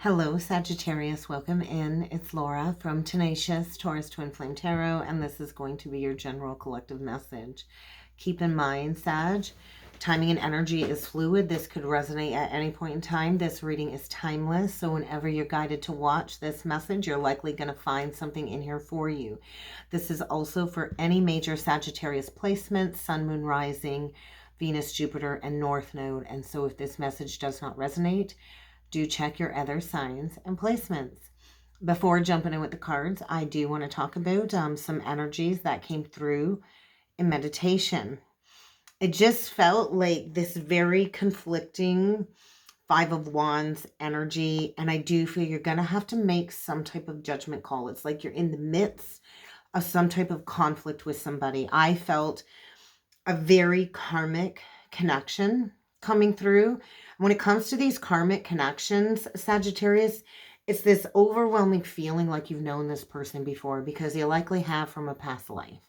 Hello, Sagittarius. Welcome in. It's Laura from Tenacious Taurus Twin Flame Tarot, and this is going to be your general collective message. Keep in mind, Sag, timing and energy is fluid. This could resonate at any point in time. This reading is timeless, so whenever you're guided to watch this message, you're likely going to find something in here for you. This is also for any major Sagittarius placements, Sun, Moon, Rising, Venus, Jupiter, and North Node. And so if this message does not resonate, do check your other signs and placements. Before jumping in with the cards, I do want to talk about some energies that came through in meditation. It just felt like this very conflicting Five of Wands energy, and I do feel you're going to have to make some type of judgment call. It's like you're in the midst of some type of conflict with somebody. I felt a very karmic connection coming through. When it comes to these karmic connections, Sagittarius, it's this overwhelming feeling like you've known this person before because you likely have from a past life.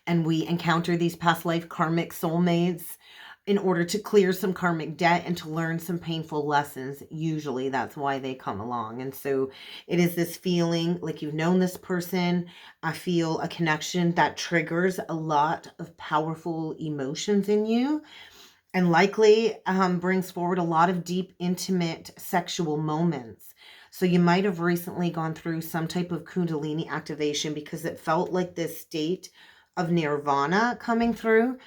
And we encounter these past life karmic soulmates in order to clear some karmic debt and to learn some painful lessons. Usually that's why they come along. And so it is this feeling like you've known this person. I feel a connection that triggers a lot of powerful emotions in you, and likely brings forward a lot of deep, intimate sexual moments. So you might have recently gone through some type of Kundalini activation because it felt like this state of nirvana coming through.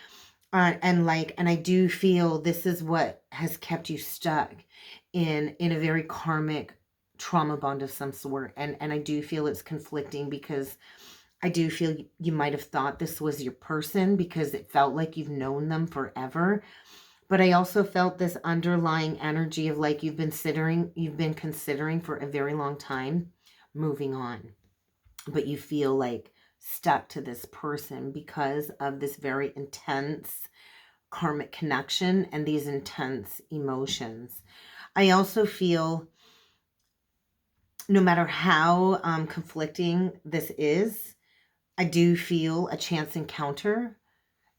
And I do feel this is what has kept you stuck in a very karmic trauma bond of some sort. And I do feel it's conflicting because I do feel you might have thought this was your person because it felt like you've known them forever. But I also felt this underlying energy of like you've been considering for a very long time moving on. But you feel like stuck to this person because of this very intense karmic connection and these intense emotions. I also feel no matter how conflicting this is, I do feel a chance encounter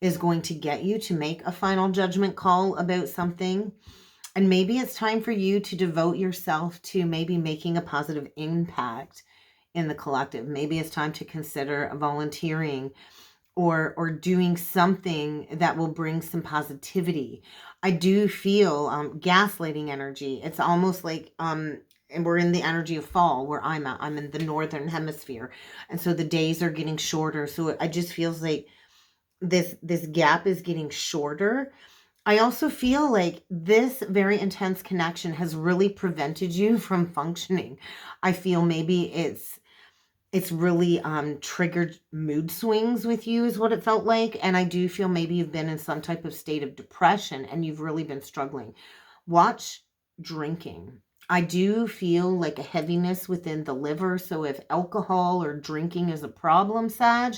is going to get you to make a final judgment call about something. And maybe it's time for you to devote yourself to maybe making a positive impact in the collective. Maybe it's time to consider volunteering or doing something that will bring some positivity. I do feel gaslighting energy. It's almost like and we're in the energy of fall where I'm at. I'm in the northern hemisphere. And so the days are getting shorter. So it just feels like this gap is getting shorter. I also feel like this very intense connection has really prevented you from functioning. I feel maybe it's really triggered mood swings with you is what it felt like. And I do feel maybe you've been in some type of state of depression and you've really been struggling. Watch drinking. I do feel like a heaviness within the liver. So if alcohol or drinking is a problem, Sag,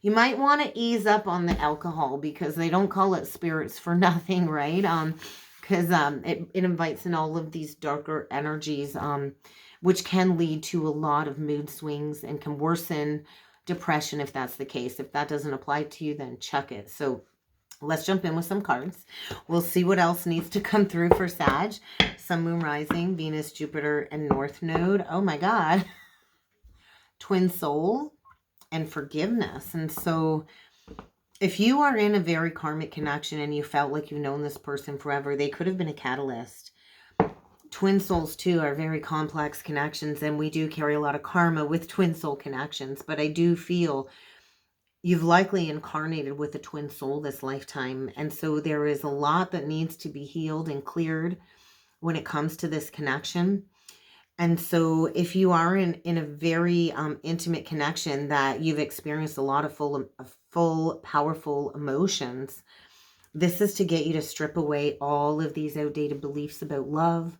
you might want to ease up on the alcohol because they don't call it spirits for nothing, right? Because it invites in all of these darker energies, which can lead to a lot of mood swings and can worsen depression if that's the case. If that doesn't apply to you, then chuck it. So let's jump in with some cards. We'll see what else needs to come through for Sag. Sun, Moon, Rising, Venus, Jupiter, and North Node. Oh my God. Twin Soul and forgiveness. And so if you are in a very karmic connection and you felt like you've known this person forever, they could have been a catalyst. Twin souls too are very complex connections, and we do carry a lot of karma with twin soul connections. But I do feel you've likely incarnated with a twin soul this lifetime. And so there is a lot that needs to be healed and cleared when it comes to this connection. And so if you are in a very intimate connection that you've experienced a lot of full, powerful emotions, this is to get you to strip away all of these outdated beliefs about love,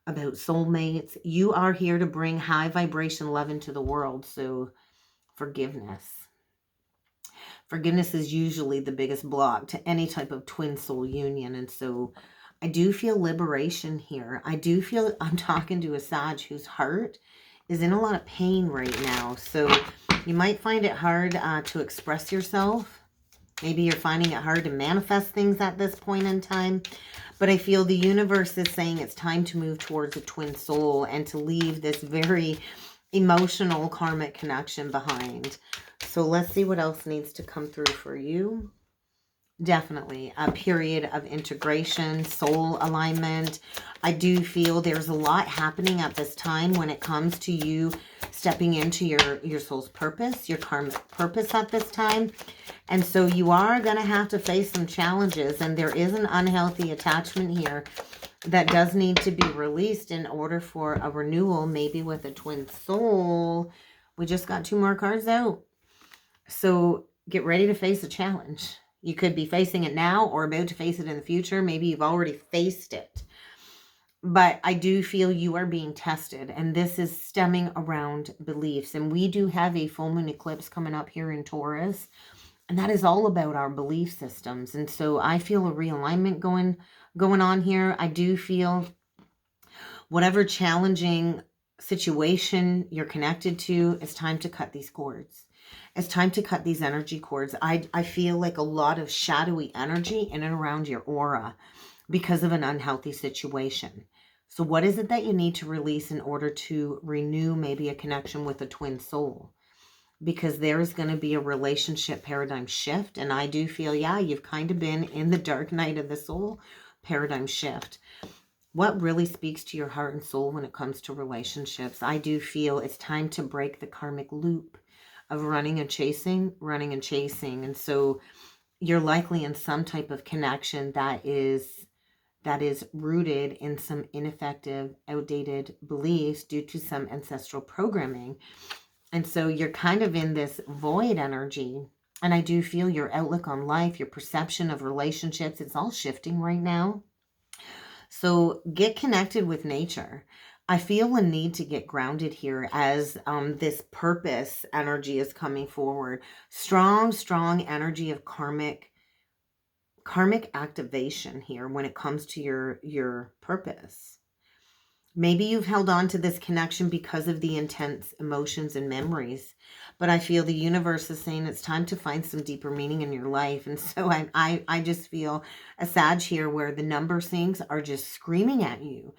about soulmates. You are here to bring high vibration love into the world. So forgiveness. Forgiveness is usually the biggest block to any type of twin soul union. And so I do feel liberation here. I do feel I'm talking to a Sag whose heart is in a lot of pain right now. So you might find it hard to express yourself Maybe you're finding it hard to manifest things at this point in time. But I feel the universe is saying it's time to move towards a twin soul and to leave this very emotional karmic connection behind. So let's see what else needs to come through for you. Definitely a period of integration, soul alignment. I do feel there's a lot happening at this time when it comes to you stepping into your soul's purpose, your karmic purpose at this time. And so you are going to have to face some challenges, and there is an unhealthy attachment here that does need to be released in order for a renewal, maybe with a twin soul. We just got 2 more cards out. So get ready to face a challenge. You could be facing it now or about to face it in the future. Maybe you've already faced it. But I do feel you are being tested, and this is stemming around beliefs. And we do have a full moon eclipse coming up here in Taurus, and that is all about our belief systems. And so I feel a realignment going on here. I do feel whatever challenging situation you're connected to, it's time to cut these cords. It's time to cut these energy cords. I feel like a lot of shadowy energy in and around your aura because of an unhealthy situation. So what is it that you need to release in order to renew maybe a connection with a twin soul? Because there is going to be a relationship paradigm shift. And I do feel, yeah, you've kind of been in the dark night of the soul paradigm shift. What really speaks to your heart and soul when it comes to relationships? I do feel it's time to break the karmic loop of running and chasing. And so you're likely in some type of connection that is rooted in some ineffective, outdated beliefs due to some ancestral programming. And so you're kind of in this void energy. And I do feel your outlook on life, your perception of relationships, it's all shifting right now. So get connected with nature. I feel a need to get grounded here as this purpose energy is coming forward. Strong energy of karmic activation here when it comes to your purpose. Maybe you've held on to this connection because of the intense emotions and memories, but I feel the universe is saying it's time to find some deeper meaning in your life. And so I just feel a Sag here where the number syncs are just screaming at you.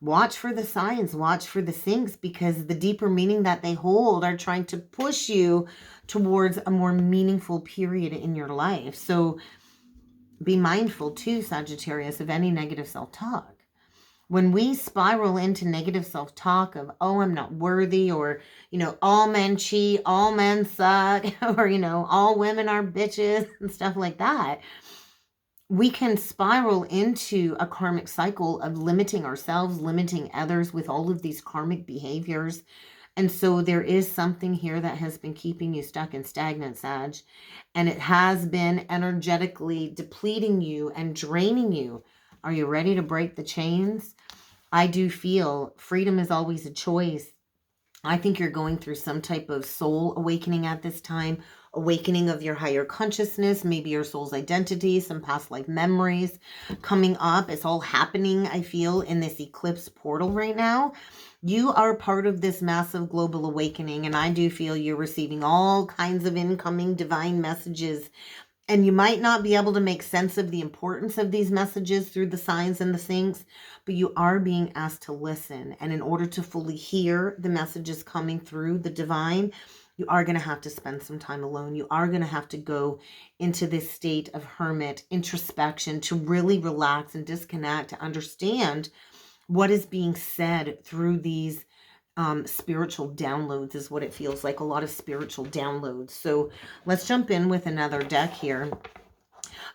Watch for the signs, watch for the syncs, because the deeper meaning that they hold are trying to push you towards a more meaningful period in your life. So be mindful too, Sagittarius, of any negative self-talk. When we spiral into negative self-talk of, oh, I'm not worthy, or, all men cheat, all men suck, or, all women are bitches and stuff like that, we can spiral into a karmic cycle of limiting ourselves, limiting others with all of these karmic behaviors. And so there is something here that has been keeping you stuck and stagnant, Sag. And it has been energetically depleting you and draining you. Are you ready to break the chains? I do feel freedom is always a choice. I think you're going through some type of soul awakening at this time, awakening of your higher consciousness, maybe your soul's identity, some past life memories coming up. It's all happening, I feel, in this eclipse portal right now. You are part of this massive global awakening, and I do feel you're receiving all kinds of incoming divine messages. And you might not be able to make sense of the importance of these messages through the signs and the syncs, but you are being asked to listen. And in order to fully hear the messages coming through the divine, you are going to have to spend some time alone. You are going to have to go into this state of hermit introspection to really relax and disconnect, to understand what is being said through these spiritual downloads is what it feels like, a lot of spiritual downloads. So let's jump in with another deck here.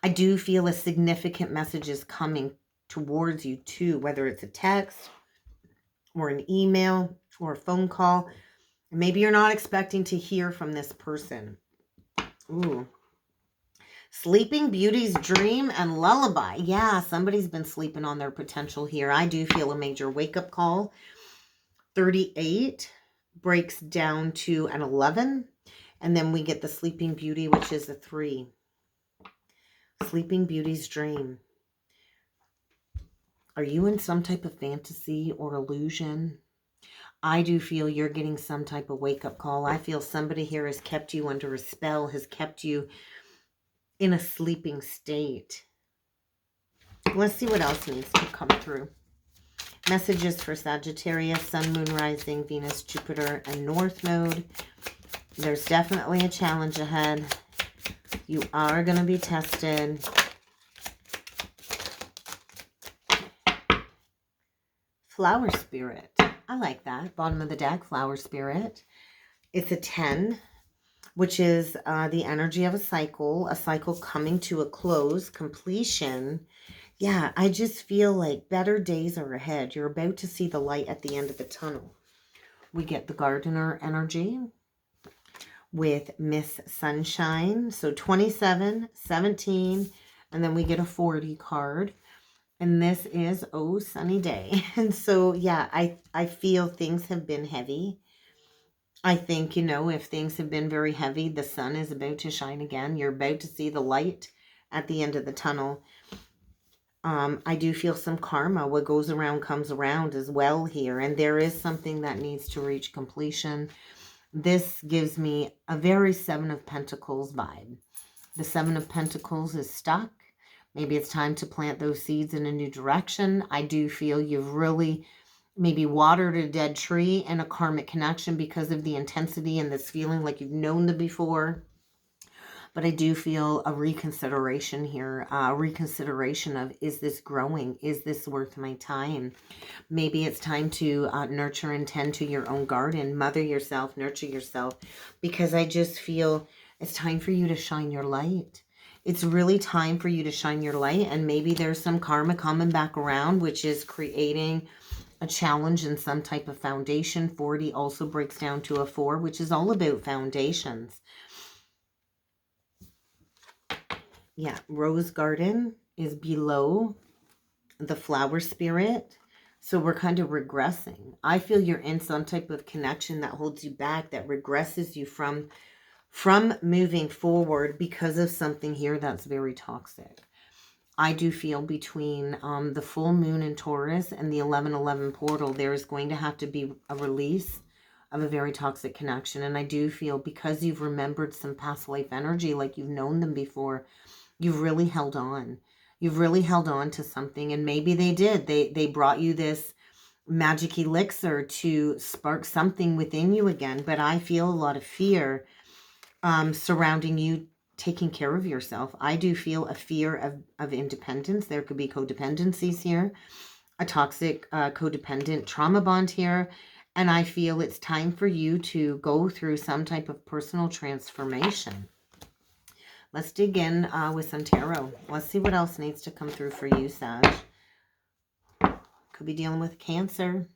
I do feel a significant message is coming towards you too, whether it's a text or an email or a phone call. Maybe you're not expecting to hear from this person. Ooh. Sleeping Beauty's dream and lullaby. Yeah, somebody's been sleeping on their potential here. I do feel a major wake-up call. 38 breaks down to an 11, and then we get the Sleeping Beauty, which is a 3. Sleeping Beauty's dream. Are you in some type of fantasy or illusion? I do feel you're getting some type of wake-up call. I feel somebody here has kept you under a spell, has kept you in a sleeping state. Let's see what else needs to come through. Messages for Sagittarius, Sun, Moon, Rising, Venus, Jupiter, and North Node. There's definitely a challenge ahead. You are going to be tested. Flower Spirit. I like that. Bottom of the deck, Flower Spirit. It's a 10, which is the energy of a cycle coming to a close, completion. Yeah, I just feel like better days are ahead. You're about to see the light at the end of the tunnel. We get the Gardener energy with Miss Sunshine. So 27, 17, and then we get a 40 card. And this is Oh Sunny Day. And so, yeah, I feel things have been heavy. I think, you know, if things have been very heavy, the sun is about to shine again. You're about to see the light at the end of the tunnel. I do feel some karma. What goes around comes around as well here. And there is something that needs to reach completion. This gives me a very Seven of Pentacles vibe. The Seven of Pentacles is stuck. Maybe it's time to plant those seeds in a new direction. I do feel you've really maybe watered a dead tree and a karmic connection because of the intensity and this feeling like you've known them before. But I do feel a reconsideration here, a reconsideration of, is this growing? Is this worth my time? Maybe it's time to nurture and tend to your own garden, mother yourself, nurture yourself, because I just feel it's time for you to shine your light. It's really time for you to shine your light, and maybe there's some karma coming back around, which is creating a challenge in some type of foundation. 40 also breaks down to a 4, which is all about foundations. Yeah, Rose Garden is below the Flower Spirit. So we're kind of regressing. I feel you're in some type of connection that holds you back, that regresses you from moving forward because of something here that's very toxic. I do feel between the full moon in Taurus and the 11-11 portal, there is going to have to be a release of a very toxic connection. And I do feel because you've remembered some past life energy, like you've known them before, you've really held on. You've really held on to something. And maybe they did. They brought you this magic elixir to spark something within you again. But I feel a lot of fear surrounding you taking care of yourself. I do feel a fear of independence. There could be codependencies here, a toxic codependent trauma bond here. And I feel it's time for you to go through some type of personal transformation. Let's dig in with some tarot. Let's see what else needs to come through for you, Sag. Could be dealing with Cancer.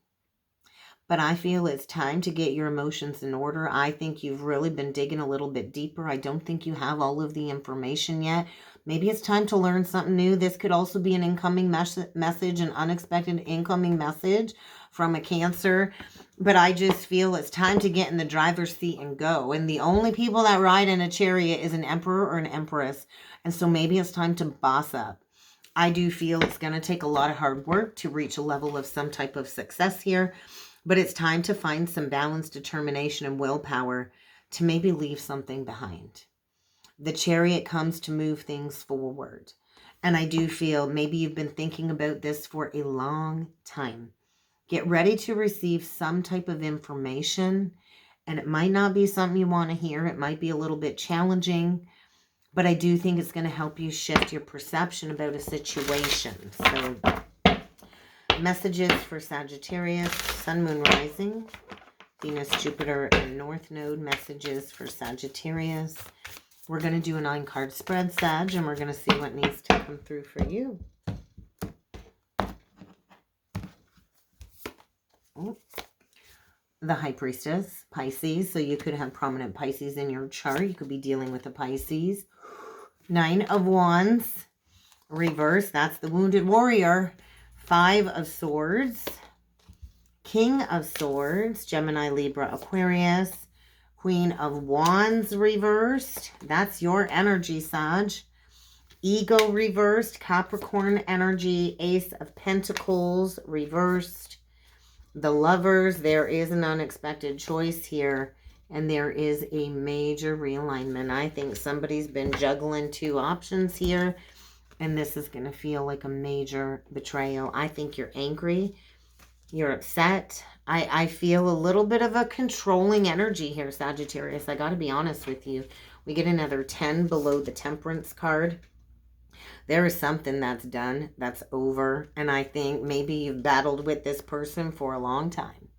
But I feel it's time to get your emotions in order. I think you've really been digging a little bit deeper. I don't think you have all of the information yet. Maybe it's time to learn something new. This could also be an incoming message, an unexpected incoming message from a Cancer. But I just feel it's time to get in the driver's seat and go. And the only people that ride in a chariot is an emperor or an empress. And so maybe it's time to boss up. I do feel it's going to take a lot of hard work to reach a level of some type of success here. But it's time to find some balance, determination, and willpower to maybe leave something behind. The Chariot comes to move things forward. And I do feel maybe you've been thinking about this for a long time. Get ready to receive some type of information. And it might not be something you want to hear. It might be a little bit challenging. But I do think it's going to help you shift your perception about a situation. So messages for Sagittarius, Sun, Moon, Rising, Venus, Jupiter, and North Node. Messages for Sagittarius. We're going to do a 9-card spread, Sag, and we're going to see what needs to come through for you. Oh. The High Priestess, Pisces. So you could have prominent Pisces in your chart. You could be dealing with a Pisces. 9 of Wands, reverse. That's the Wounded Warrior. 5 of Swords, King of Swords, Gemini, Libra, Aquarius, Queen of Wands reversed. That's your energy, Sag. Ego reversed, Capricorn energy, Ace of Pentacles reversed. The Lovers, there is an unexpected choice here. And there is a major realignment. I think somebody's been juggling two options here, and this is going to feel like a major betrayal. I think you're angry. You're upset. I feel a little bit of a controlling energy here, Sagittarius. I got to be honest with you. We get another 10 below the Temperance card. There is something that's done, that's over. And I think maybe you've battled with this person for a long time.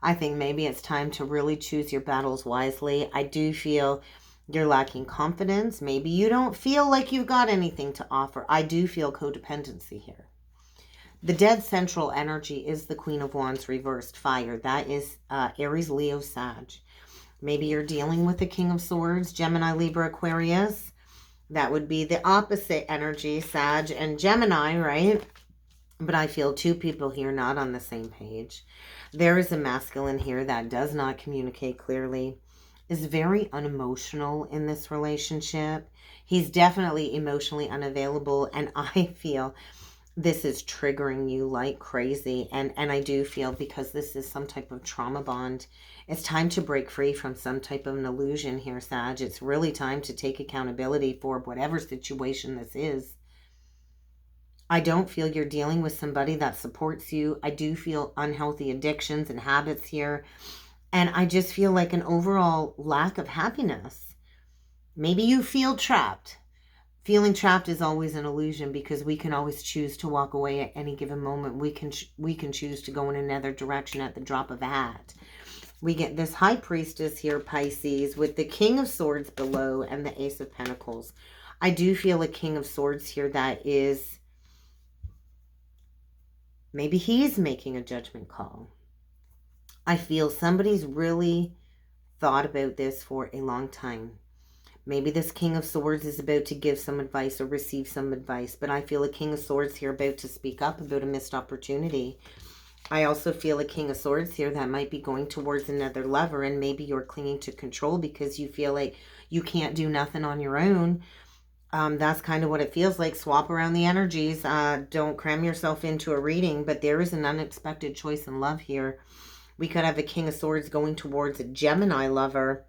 I think maybe it's time to really choose your battles wisely. I do feel you're lacking confidence. Maybe you don't feel like you've got anything to offer. I do feel codependency here. The dead central energy is the Queen of Wands reversed fire. That is Aries, Leo, Sag. Maybe you're dealing with the King of Swords, Gemini, Libra, Aquarius. That would be the opposite energy, Sag and Gemini, right? But I feel two people here not on the same page. There is a masculine here that does not communicate clearly, is very unemotional in this relationship. He's definitely emotionally unavailable, and I feel this is triggering you like crazy. And I do feel, because this is some type of trauma bond, it's time to break free from some type of an illusion here, Sag. It's really time to take accountability for whatever situation this is. I don't feel you're dealing with somebody that supports you. I do feel unhealthy addictions and habits here. And I just feel like an overall lack of happiness. Maybe you feel trapped. Feeling trapped is always an illusion, because we can always choose to walk away at any given moment. We can choose to go in another direction at the drop of a hat. We get this High Priestess here, Pisces, with the King of Swords below and the Ace of Pentacles. I do feel a King of Swords here that is, maybe he's making a judgment call. I feel somebody's really thought about this for a long time. Maybe this King of Swords is about to give some advice or receive some advice, but I feel a King of Swords here about to speak up about a missed opportunity. I also feel a King of Swords here that might be going towards another lover, and maybe you're clinging to control because you feel like you can't do nothing on your own. That's kind of what it feels like. Swap around the energies. Don't cram yourself into a reading, but there is an unexpected choice in love here. We could have a King of Swords going towards a Gemini lover.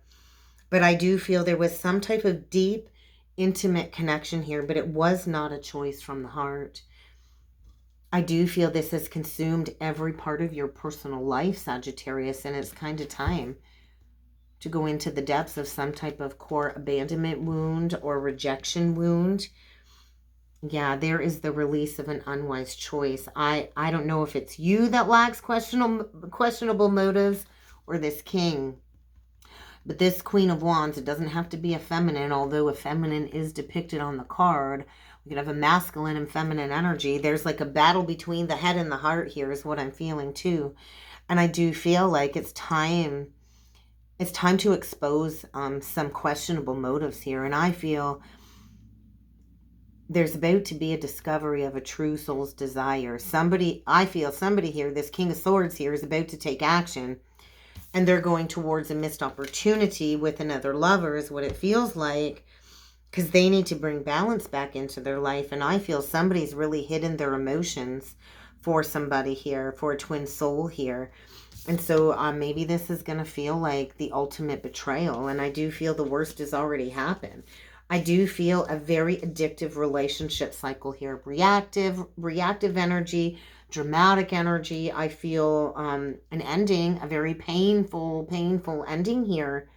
But I do feel there was some type of deep, intimate connection here, but it was not a choice from the heart. I do feel this has consumed every part of your personal life, Sagittarius, and it's kind of time to go into the depths of some type of core abandonment wound or rejection wound. Yeah, there is the release of an unwise choice. I don't know if it's you that lacks questionable motives, or this king. But this Queen of Wands, it doesn't have to be a feminine, although a feminine is depicted on the card. We could have a masculine and feminine energy. There's like a battle between the head and the heart here is what I'm feeling too. And I do feel like it's time to expose some questionable motives here. And I feel there's about to be a discovery of a true soul's desire. I feel somebody here, this King of Swords here, is about to take action. And they're going towards a missed opportunity with another lover is what it feels like, because they need to bring balance back into their life. And I feel somebody's really hidden their emotions for somebody here, for a twin soul here. And so maybe this is going to feel like the ultimate betrayal. And I do feel the worst has already happened. I do feel a very addictive relationship cycle here. Reactive energy, dramatic energy. I feel an ending, a very painful ending here.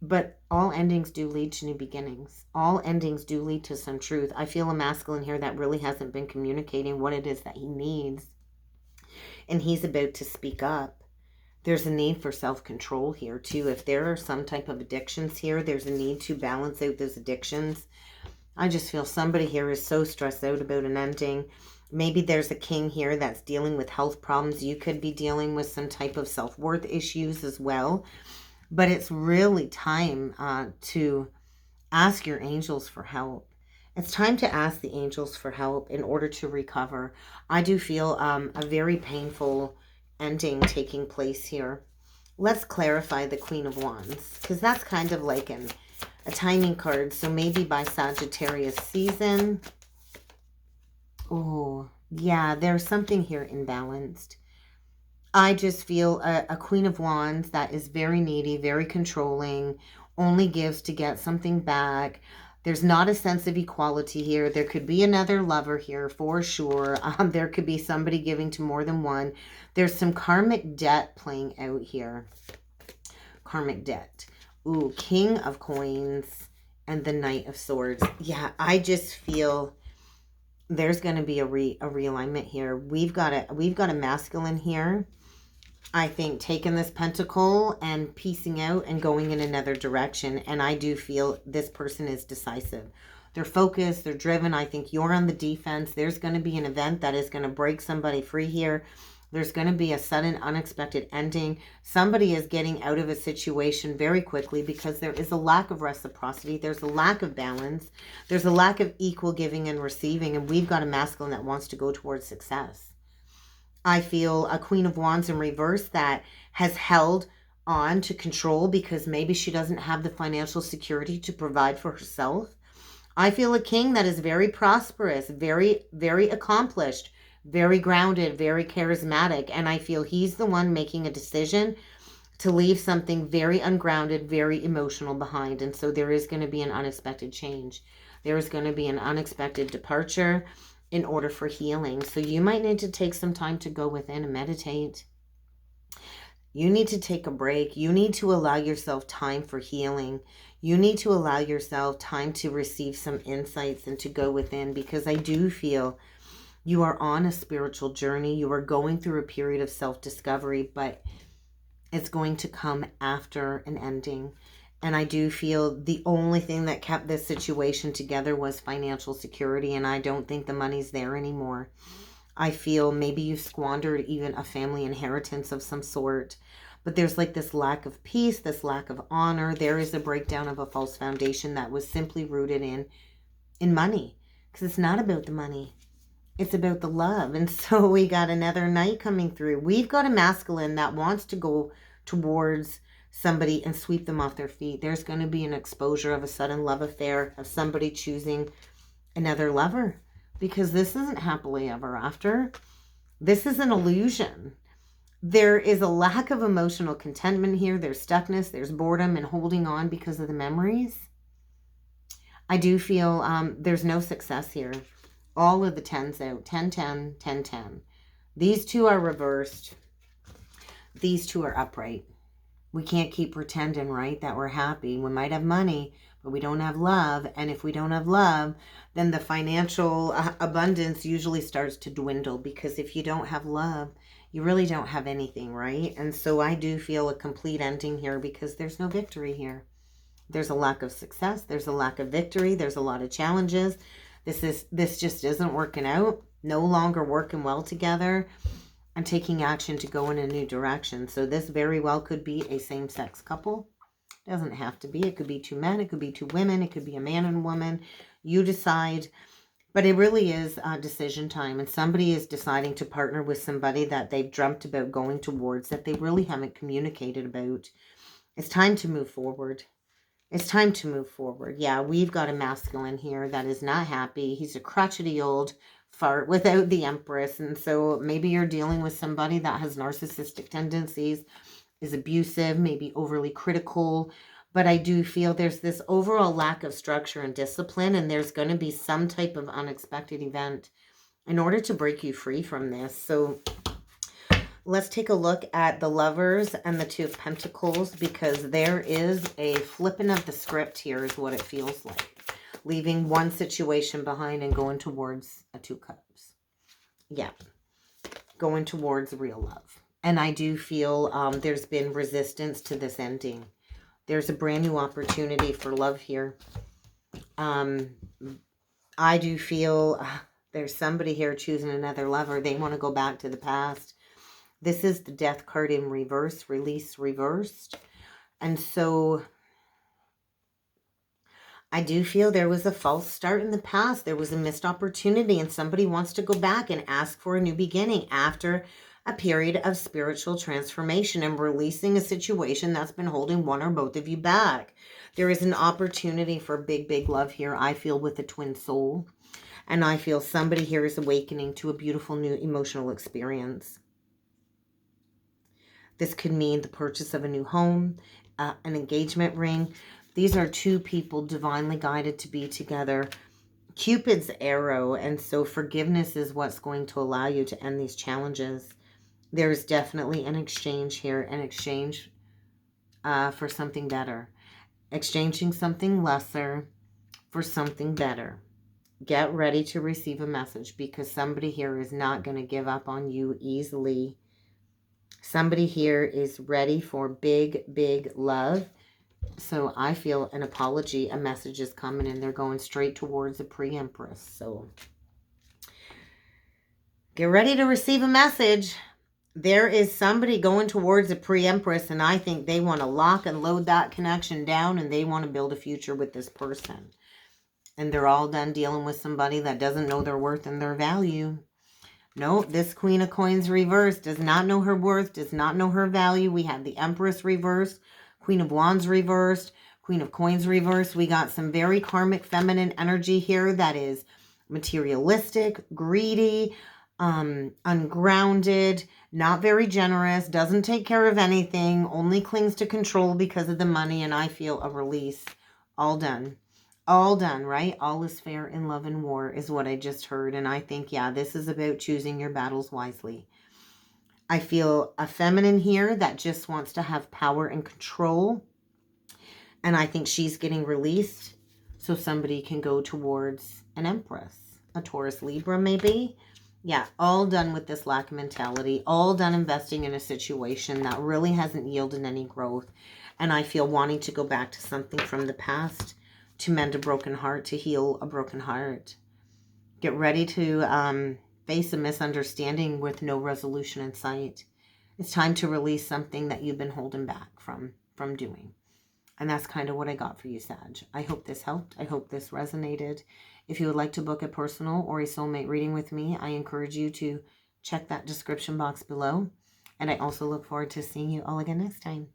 But all endings do lead to new beginnings. All endings do lead to some truth. I feel a masculine here that really hasn't been communicating what it is that he needs. And he's about to speak up. There's a need for self-control here too. If there are some type of addictions here, there's a need to balance out those addictions. I just feel somebody here is so stressed out about an ending. Maybe there's a king here that's dealing with health problems. You could be dealing with some type of self-worth issues as well. But it's really time to ask your angels for help. It's time to ask the angels for help in order to recover. I do feel a very painful ending taking place here. Let's clarify the Queen of Wands, because that's kind of like a timing card. So maybe by Sagittarius season. Oh, yeah, there's something here imbalanced. I just feel a Queen of Wands that is very needy, very controlling, only gives to get something back. There's not a sense of equality here. There could be another lover here for sure. There could be somebody giving to more than one. There's some karmic debt playing out here. Karmic debt. Ooh, King of Coins and the Knight of Swords. Yeah, I just feel there's going to be a realignment here. We've got a masculine here, I think, taking this pentacle and piecing out and going in another direction. And I do feel this person is decisive. They're focused. They're driven. I think you're on the defense. There's going to be an event that is going to break somebody free here. There's going to be a sudden, unexpected ending. Somebody is getting out of a situation very quickly because there is a lack of reciprocity. There's a lack of balance. There's a lack of equal giving and receiving. And we've got a masculine that wants to go towards success. I feel a Queen of Wands in reverse that has held on to control because maybe she doesn't have the financial security to provide for herself. I feel a King that is very prosperous, very, very accomplished, very grounded, very charismatic. And I feel he's the one making a decision to leave something very ungrounded, very emotional behind. And so there is going to be an unexpected change. There is going to be an unexpected departure in order for healing. So you might need to take some time to go within and meditate. You need to take a break. You need to allow yourself time for healing. You need to allow yourself time to receive some insights and to go within, because I do feel you are on a spiritual journey. You are going through a period of self-discovery, but it's going to come after an ending. And I do feel the only thing that kept this situation together was financial security, and I don't think the money's there anymore. I feel maybe you squandered even a family inheritance of some sort, but there's like this lack of peace, this lack of honor. There is a breakdown of a false foundation that was simply rooted in money, because it's not about the money. It's about the love. And so we got another Knight coming through. We've got a masculine that wants to go towards somebody and sweep them off their feet. There's going to be an exposure of a sudden love affair, of somebody choosing another lover, because this isn't happily ever after. This is an illusion. There is a lack of emotional contentment here. There's stuckness, there's boredom and holding on because of the memories. I do feel there's no success here. All of the 10s out. 10, 10, 10, 10. These two are reversed. These two are upright. We can't keep pretending, right, that we're happy. We might have money, but we don't have love. And if we don't have love, then the financial abundance usually starts to dwindle, because if you don't have love, you really don't have anything, right? And so I do feel a complete ending here, because there's no victory here. There's a lack of success. There's a lack of victory. There's a lot of challenges. This just isn't working out. No longer working well together. And taking action to go in a new direction. So this very well could be a same-sex couple. It doesn't have to be. It could be two men. It could be two women. It could be a man and woman. You decide. But it really is decision time. And somebody is deciding to partner with somebody that they've dreamt about going towards, that they really haven't communicated about. It's time to move forward. It's time to move forward. Yeah, we've got a masculine here that is not happy. He's a crotchety old fart without the Empress. And so maybe you're dealing with somebody that has narcissistic tendencies, is abusive, maybe overly critical. But I do feel there's this overall lack of structure and discipline, and there's going to be some type of unexpected event in order to break you free from this. So let's take a look at the Lovers and the Two of Pentacles, because there is a flipping of the script here is what it feels like. Leaving one situation behind and going towards a Two Cups. Yeah. Going towards real love. And I do feel there's been resistance to this ending. There's a brand new opportunity for love here. I do feel there's somebody here choosing another lover. They want to go back to the past. This is the Death card in reverse, release reversed. And so I do feel there was a false start in the past. There was a missed opportunity, and somebody wants to go back and ask for a new beginning after a period of spiritual transformation and releasing a situation that's been holding one or both of you back. There is an opportunity for big, big love here, I feel, with a twin soul. And I feel somebody here is awakening to a beautiful new emotional experience. This could mean the purchase of a new home, an engagement ring. These are two people divinely guided to be together. Cupid's arrow, and so forgiveness is what's going to allow you to end these challenges. There's definitely an exchange here, an exchange for something better. Exchanging something lesser for something better. Get ready to receive a message, because somebody here is not going to give up on you easily. Somebody here is ready for big, big love. So I feel an apology, a message is coming, and they're going straight towards the pre-empress. So get ready to receive a message. There is somebody going towards the pre-empress, and I think they want to lock and load that connection down, and they want to build a future with this person. And they're all done dealing with somebody that doesn't know their worth and their value. No, this Queen of Coins reversed does not know her worth, does not know her value. We have the Empress reversed, Queen of Wands reversed, Queen of Coins reversed. We got some very karmic feminine energy here that is materialistic, greedy, ungrounded, not very generous, doesn't take care of anything, only clings to control because of the money. And I feel a release. All done. All done, right? All is fair in love and war is what I just heard. And I think, yeah, this is about choosing your battles wisely. I feel a feminine here that just wants to have power and control. And I think she's getting released so somebody can go towards an Empress, a Taurus Libra maybe. Yeah, all done with this lack of mentality, all done investing in a situation that really hasn't yielded any growth. And I feel wanting to go back to something from the past, to mend a broken heart, to heal a broken heart. Get ready to face a misunderstanding with no resolution in sight. It's time to release something that you've been holding back from doing. And that's kind of what I got for you, Sag. I hope this helped. I hope this resonated. If you would like to book a personal or a soulmate reading with me, I encourage you to check that description box below. And I also look forward to seeing you all again next time.